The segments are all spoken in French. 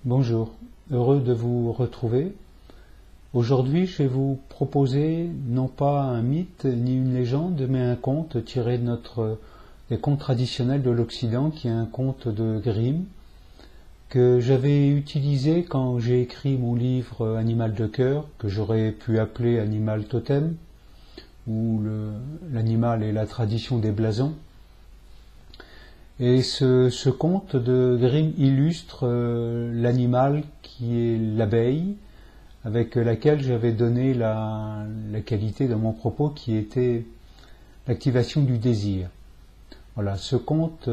Bonjour, heureux de vous retrouver. Aujourd'hui, je vais vous proposer non pas un mythe ni une légende, mais un conte tiré des contes traditionnels de l'Occident, qui est un conte de Grimm, que j'avais utilisé quand j'ai écrit mon livre Animal de cœur, que j'aurais pu appeler Animal Totem, où l'animal est la tradition des blasons. Et ce conte de Grimm illustre l'animal qui est l'abeille, avec laquelle j'avais donné la qualité de mon propos qui était l'activation du désir. Voilà, ce conte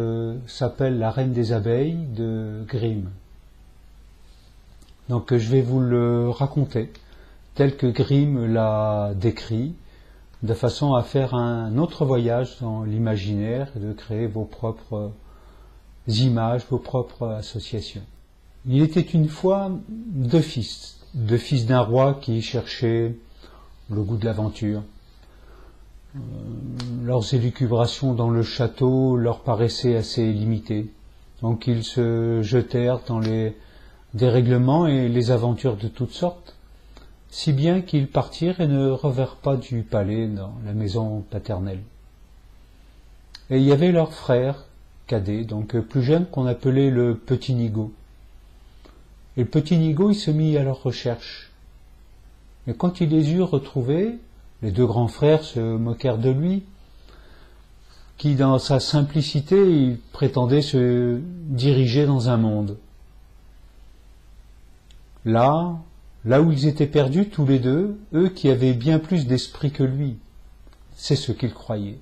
s'appelle La Reine des abeilles de Grimm. Donc je vais vous le raconter tel que Grimm l'a décrit, de façon à faire un autre voyage dans l'imaginaire et de créer vos propres images, vos propres associations. Il était une fois deux fils d'un roi qui cherchaient le goût de l'aventure. Leurs élucubrations dans le château leur paraissaient assez limitées, donc ils se jetèrent dans les dérèglements et les aventures de toutes sortes, si bien qu'ils partirent et ne revinrent pas du palais dans la maison paternelle. Et il y avait leur frère cadet, donc plus jeune, qu'on appelait le petit Nigaud. Et le petit Nigaud, il se mit à leur recherche. Et quand il les eut retrouvés, les deux grands frères se moquèrent de lui, qui dans sa simplicité, il prétendait se diriger dans un monde. Là où ils étaient perdus tous les deux, eux qui avaient bien plus d'esprit que lui, c'est ce qu'ils croyaient.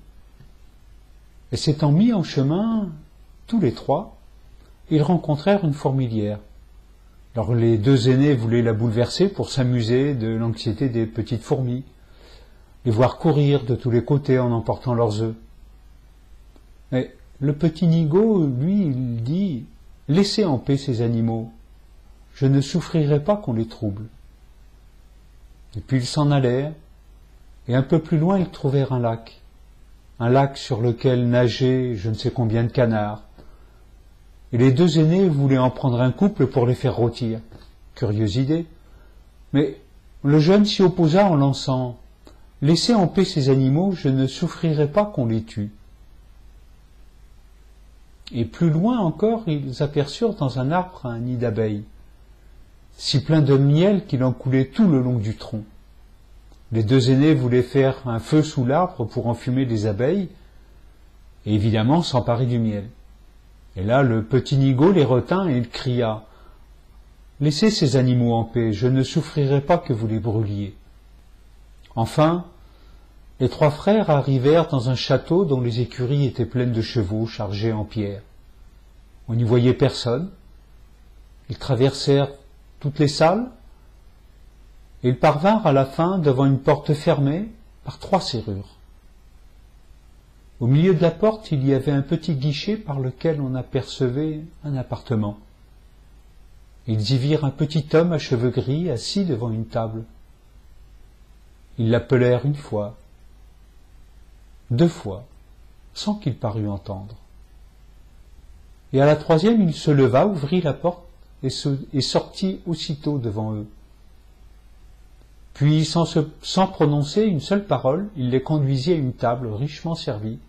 Et s'étant mis en chemin, tous les trois, ils rencontrèrent une fourmilière. Alors les deux aînés voulaient la bouleverser pour s'amuser de l'anxiété des petites fourmis, les voir courir de tous les côtés en emportant leurs œufs. Mais le petit Nigaud, lui, il dit « Laissez en paix ces animaux, je ne souffrirai pas qu'on les trouble. » Et puis ils s'en allèrent, et un peu plus loin ils trouvèrent un lac sur lequel nageaient je ne sais combien de canards. Et les deux aînés voulaient en prendre un couple pour les faire rôtir. Curieuse idée. Mais le jeune s'y opposa en lançant « Laissez en paix ces animaux, je ne souffrirai pas qu'on les tue. » Et plus loin encore, ils aperçurent dans un arbre un nid d'abeilles, si plein de miel qu'il en coulait tout le long du tronc. Les deux aînés voulaient faire un feu sous l'arbre pour enfumer les abeilles, et évidemment s'emparer du miel. Et là, le petit Nigaud les retint et il cria « Laissez ces animaux en paix, je ne souffrirai pas que vous les brûliez. » Enfin, les trois frères arrivèrent dans un château dont les écuries étaient pleines de chevaux chargés en pierre. On n'y voyait personne. Ils traversèrent toutes les salles, et ils parvinrent à la fin devant une porte fermée par 3 serrures. Au milieu de la porte, il y avait un petit guichet par lequel on apercevait un appartement. Ils y virent un petit homme à cheveux gris assis devant une table. Ils l'appelèrent 1 fois, 2 fois, sans qu'il parût entendre. Et à la 3e, il se leva, ouvrit la porte et sortit aussitôt devant eux. Puis, sans prononcer une seule parole, il les conduisit à une table richement servie,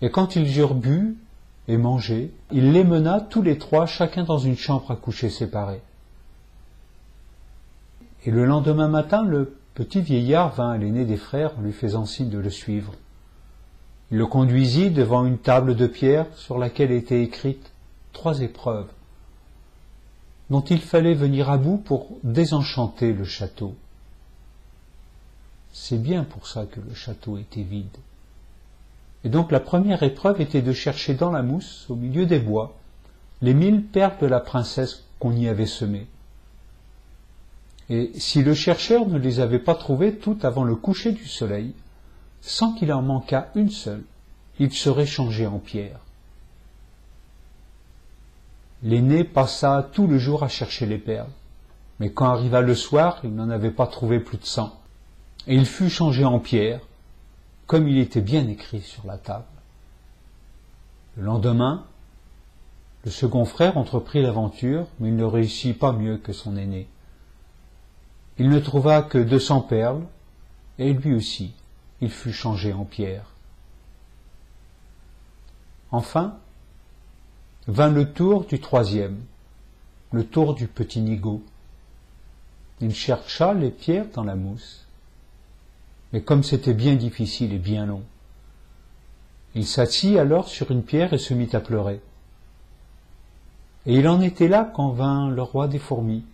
et quand ils eurent bu et mangé, il les mena tous les 3, chacun dans une chambre à coucher séparée. Et le lendemain matin, le petit vieillard vint à l'aîné des frères en lui faisant signe de le suivre. Il le conduisit devant une table de pierre sur laquelle étaient écrites 3 épreuves, dont il fallait venir à bout pour désenchanter le château. C'est bien pour ça que le château était vide. Et donc la première épreuve était de chercher dans la mousse, au milieu des bois, les 1000 perles de la princesse qu'on y avait semées. Et si le chercheur ne les avait pas trouvées toutes avant le coucher du soleil, sans qu'il en manquât une seule, il serait changé en pierre. L'aîné passa tout le jour à chercher les perles, mais quand arriva le soir, il n'en avait pas trouvé plus de 100. Et il fut changé en pierre, comme il était bien écrit sur la table. Le lendemain, Le second frère entreprit l'aventure, mais il ne réussit pas mieux que son aîné. Il ne trouva que 200 perles, et lui aussi, il fut changé en pierre. Enfin, vint le tour du troisième, le tour du petit Nigaud. Il chercha les pierres dans la mousse, mais comme c'était bien difficile et bien long, il s'assit alors sur une pierre et se mit à pleurer. Et il en était là quand vint le roi des fourmis,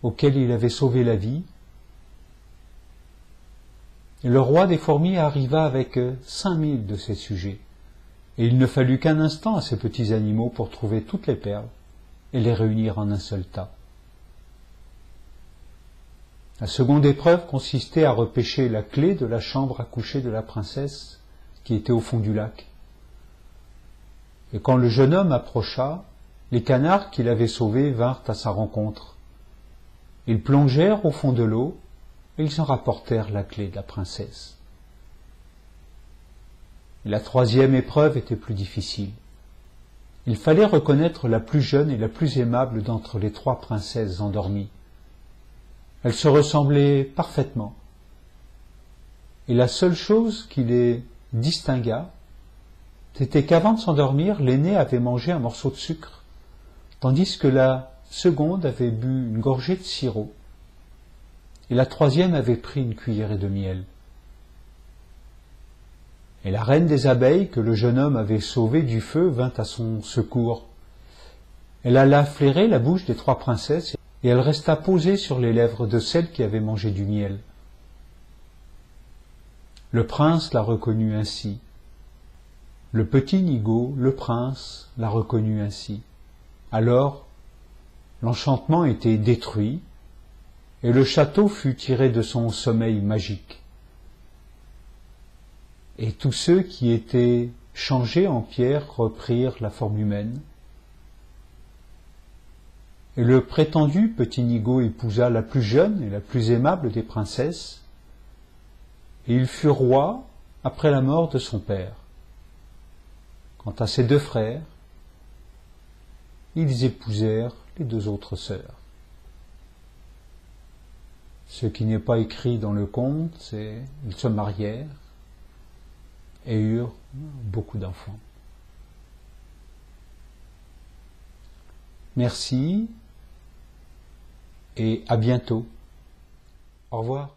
auquel il avait sauvé la vie. Et le roi des fourmis arriva avec 5000 de ses sujets, et il ne fallut qu'un instant à ces petits animaux pour trouver toutes les perles et les réunir en un seul tas. La seconde épreuve consistait à repêcher la clé de la chambre à coucher de la princesse qui était au fond du lac. Et quand le jeune homme approcha, les canards qu'il avait sauvés vinrent à sa rencontre. Ils plongèrent au fond de l'eau et ils en rapportèrent la clé de la princesse. Et la troisième épreuve était plus difficile. Il fallait reconnaître la plus jeune et la plus aimable d'entre les 3 princesses endormies. Elles se ressemblaient parfaitement. Et la seule chose qui les distingua, c'était qu'avant de s'endormir, l'aînée avait mangé un morceau de sucre, tandis que la seconde avait bu une gorgée de sirop, et la troisième avait pris une cuillerée de miel. Et la reine des abeilles, que le jeune homme avait sauvée du feu, vint à son secours. Elle alla flairer la bouche des 3 princesses, et elle resta posée sur les lèvres de celle qui avait mangé du miel. Le prince la reconnut ainsi. Le petit Nigaud, le prince, la reconnut ainsi. Alors, l'enchantement était détruit, et le château fut tiré de son sommeil magique. Et tous ceux qui étaient changés en pierre reprirent la forme humaine. Et le prétendu petit Nigaud épousa la plus jeune et la plus aimable des princesses, et il fut roi après la mort de son père. Quant à ses 2 frères, ils épousèrent les 2 autres sœurs. Ce qui n'est pas écrit dans le conte, c'est qu'ils se marièrent et eurent beaucoup d'enfants. Merci et à bientôt. Au revoir.